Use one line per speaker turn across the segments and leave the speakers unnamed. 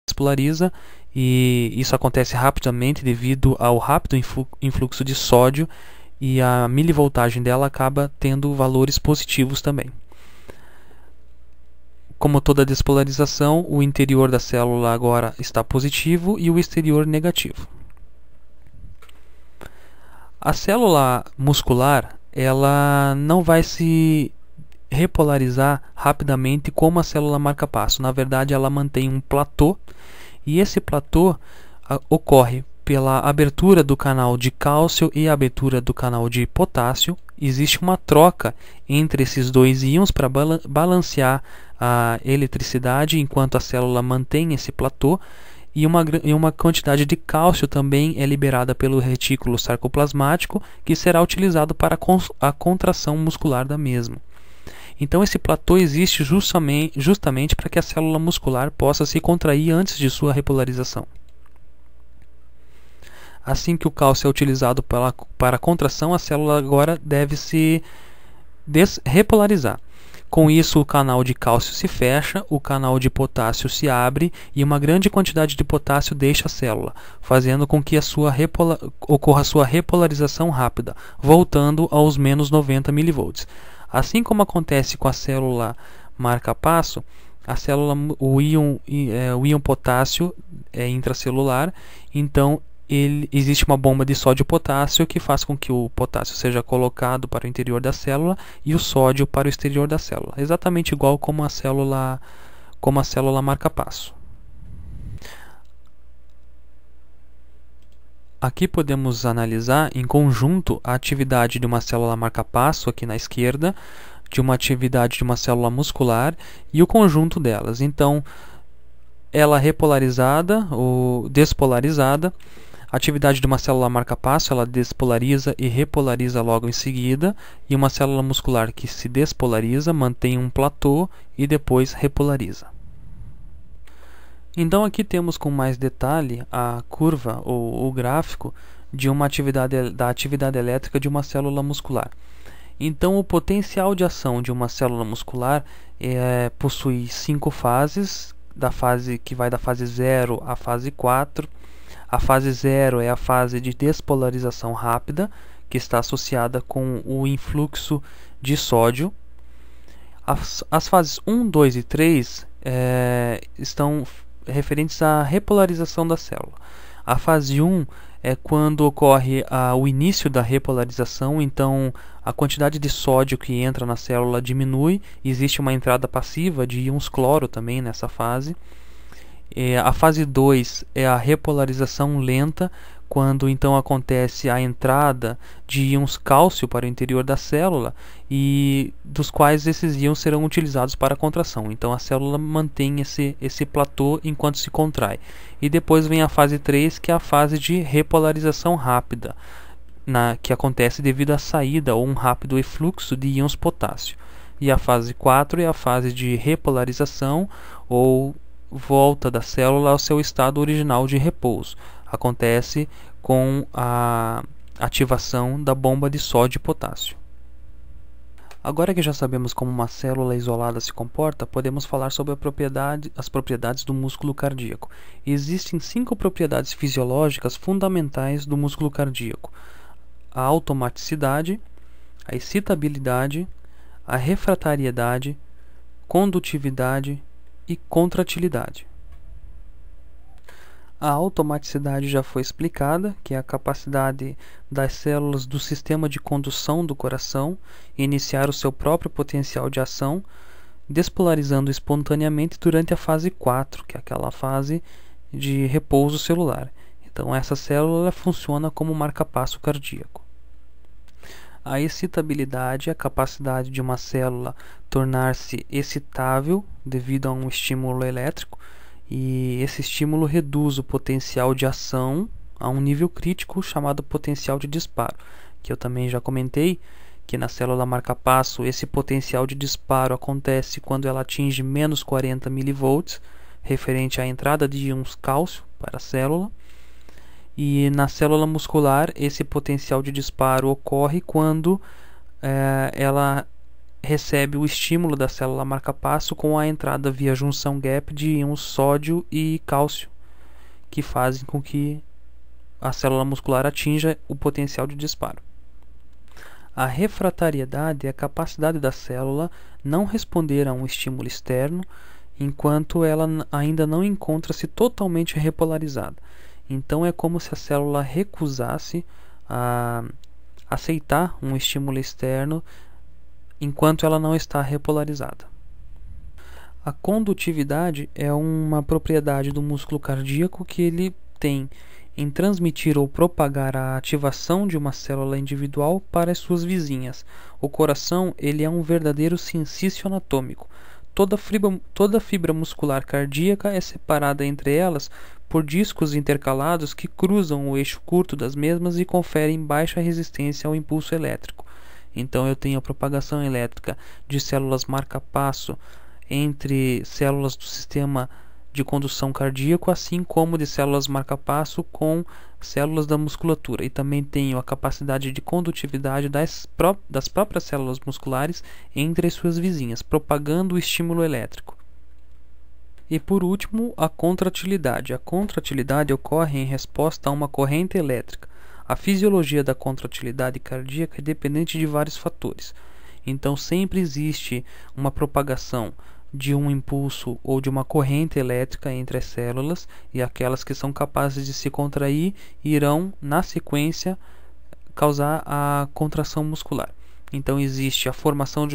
despolariza, e isso acontece rapidamente devido ao rápido influxo de sódio, e a milivoltagem dela acaba tendo valores positivos também. Como toda despolarização, o interior da célula agora está positivo e o exterior negativo. A célula muscular, ela não vai se repolarizar rapidamente como a célula marca-passo. Na verdade, ela mantém um platô, e esse platô ocorre pela abertura do canal de cálcio e a abertura do canal de potássio. Existe uma troca entre esses dois íons para balancear a eletricidade enquanto a célula mantém esse platô, e uma quantidade de cálcio também é liberada pelo retículo sarcoplasmático, que será utilizado para a contração muscular da mesma. Então esse platô existe justamente para que a célula muscular possa se contrair antes de sua repolarização. Assim que o cálcio é utilizado para a contração, a célula agora deve se repolarizar. Com isso, o canal de cálcio se fecha, o canal de potássio se abre e uma grande quantidade de potássio deixa a célula, fazendo com que ocorra a sua repolarização rápida, voltando aos menos 90 mV. Assim como acontece com a célula marca-passo, o íon potássio é intracelular, então existe uma bomba de sódio e potássio que faz com que o potássio seja colocado para o interior da célula e o sódio para o exterior da célula, exatamente igual como a célula marca-passo. Aqui podemos analisar em conjunto a atividade de uma célula marca-passo aqui na esquerda, de uma atividade de uma célula muscular e o conjunto delas. Então, ela repolarizada ou despolarizada, a atividade de uma célula marca-passo, ela despolariza e repolariza logo em seguida, e uma célula muscular que se despolariza, mantém um platô e depois repolariza. Então aqui temos com mais detalhe a curva ou o gráfico de da atividade elétrica de uma célula muscular. Então o potencial de ação de uma célula muscular possui 5 fases, que vai da fase 0 à fase 4. A fase 0 é a fase de despolarização rápida, que está associada com o influxo de sódio. As fases 1, 2 e 3 estão referentes à repolarização da célula. A fase 1 é quando ocorre o início da repolarização, então a quantidade de sódio que entra na célula diminui, existe uma entrada passiva de íons cloro também nessa fase. A fase 2 é a repolarização lenta, quando então acontece a entrada de íons cálcio para o interior da célula, e dos quais esses íons serão utilizados para a contração. Então a célula mantém esse platô enquanto se contrai. E depois vem a fase 3, que é a fase de repolarização rápida, que acontece devido à saída ou um rápido efluxo de íons potássio. E a fase 4 é a fase de repolarização ou volta da célula ao seu estado original de repouso. Acontece com a ativação da bomba de sódio e potássio. Agora que já sabemos como uma célula isolada se comporta, podemos falar sobre as propriedades do músculo cardíaco. Existem 5 propriedades fisiológicas fundamentais do músculo cardíaco: a automaticidade, a excitabilidade, a refratariedade, condutividade e contratilidade. A automaticidade já foi explicada, que é a capacidade das células do sistema de condução do coração iniciar o seu próprio potencial de ação, despolarizando espontaneamente durante a fase 4, que é aquela fase de repouso celular. Então essa célula funciona como marca-passo cardíaco. A excitabilidade é a capacidade de uma célula tornar-se excitável devido a um estímulo elétrico, e esse estímulo reduz o potencial de ação a um nível crítico chamado potencial de disparo, que eu também já comentei que na célula marca-passo esse potencial de disparo acontece quando ela atinge menos 40 mV, referente à entrada de íons cálcio para a célula. E na célula muscular, esse potencial de disparo ocorre quando ela recebe o estímulo da célula marca-passo com a entrada via junção gap de íons sódio e cálcio, que fazem com que a célula muscular atinja o potencial de disparo. A refratariedade é a capacidade da célula não responder a um estímulo externo enquanto ela ainda não encontra-se totalmente repolarizada. Então é como se a célula recusasse a aceitar um estímulo externo enquanto ela não está repolarizada. A condutividade é uma propriedade do músculo cardíaco que ele tem em transmitir ou propagar a ativação de uma célula individual para as suas vizinhas. O coração ele é um verdadeiro cincício anatômico. Toda fibra muscular cardíaca é separada entre elas por discos intercalados que cruzam o eixo curto das mesmas e conferem baixa resistência ao impulso elétrico. Então eu tenho a propagação elétrica de células marca-passo entre células do sistema de condução cardíaco, assim como de células marca-passo com células da musculatura. E também tenho a capacidade de condutividade das próprias células musculares entre as suas vizinhas, propagando o estímulo elétrico. E por último, a contratilidade. A contratilidade ocorre em resposta a uma corrente elétrica. A fisiologia da contratilidade cardíaca é dependente de vários fatores. Então sempre existe uma propagação de um impulso ou de uma corrente elétrica entre as células, e aquelas que são capazes de se contrair irão, na sequência, causar a contração muscular. Então existe a formação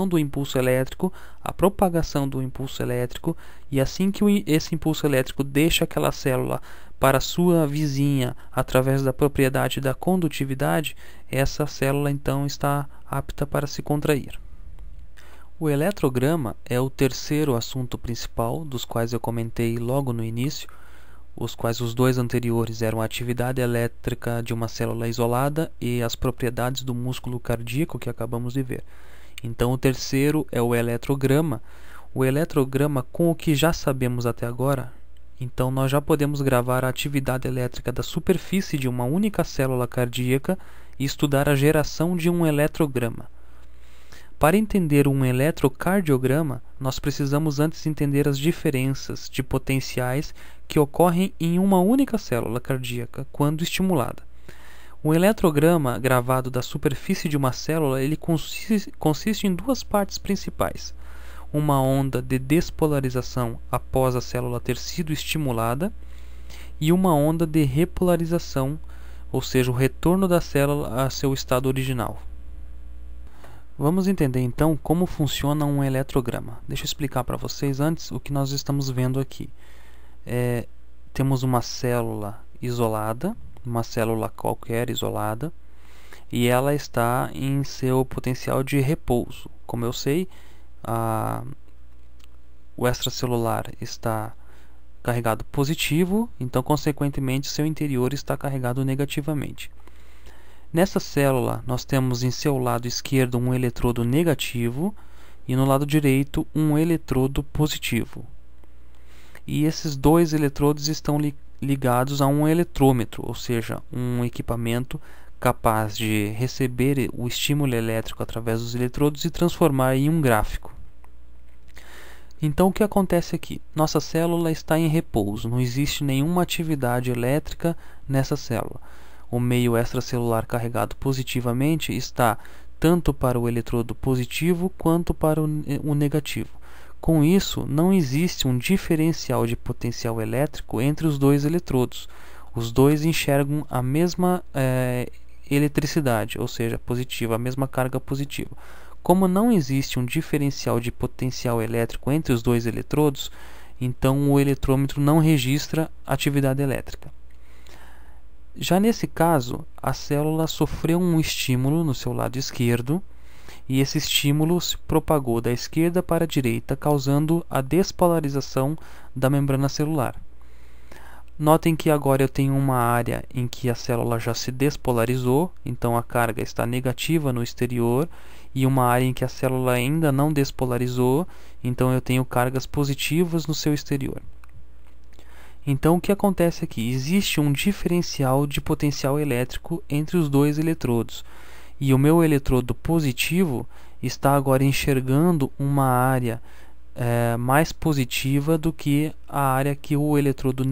do impulso elétrico, a propagação do impulso elétrico, e assim que esse impulso elétrico deixa aquela célula para sua vizinha através da propriedade da condutividade, essa célula então está apta para se contrair. O eletrograma é o terceiro assunto principal, dos quais eu comentei logo no início, os quais os dois anteriores eram a atividade elétrica de uma célula isolada e as propriedades do músculo cardíaco que acabamos de ver. Então o terceiro é o eletrograma. O eletrograma, com o que já sabemos até agora, então nós já podemos gravar a atividade elétrica da superfície de uma única célula cardíaca e estudar a geração de um eletrograma. Para entender um eletrocardiograma, nós precisamos antes entender as diferenças de potenciais que ocorrem em uma única célula cardíaca quando estimulada. O eletrograma gravado da superfície de uma célula ele consiste em duas partes principais: uma onda de despolarização após a célula ter sido estimulada e uma onda de repolarização, ou seja, o retorno da célula a seu estado original. Vamos entender então como funciona um eletrograma. Deixa eu explicar para vocês antes o que nós estamos vendo aqui. Temos uma célula isolada, uma célula qualquer isolada, e ela está em seu potencial de repouso. Como eu sei, o extracelular está carregado positivo, então consequentemente seu interior está carregado negativamente. Nessa célula, nós temos em seu lado esquerdo um eletrodo negativo e no lado direito um eletrodo positivo. E esses dois eletrodos estão ligados a um eletrômetro, ou seja, um equipamento capaz de receber o estímulo elétrico através dos eletrodos e transformar em um gráfico. Então o que acontece aqui? Nossa célula está em repouso, não existe nenhuma atividade elétrica nessa célula. O meio extracelular carregado positivamente está tanto para o eletrodo positivo quanto para o negativo. Com isso, não existe um diferencial de potencial elétrico entre os dois eletrodos. Os dois enxergam a mesma eletricidade, ou seja, positiva, a mesma carga positiva. Como não existe um diferencial de potencial elétrico entre os dois eletrodos, então o eletrômetro não registra atividade elétrica. Já nesse caso, a célula sofreu um estímulo no seu lado esquerdo e esse estímulo se propagou da esquerda para a direita, causando a despolarização da membrana celular. Notem que agora eu tenho uma área em que a célula já se despolarizou, então a carga está negativa no exterior, e uma área em que a célula ainda não despolarizou, então eu tenho cargas positivas no seu exterior. Então o que acontece aqui? Existe um diferencial de potencial elétrico entre os dois eletrodos, e o meu eletrodo positivo está agora enxergando uma área mais positiva do que a área que o eletrodo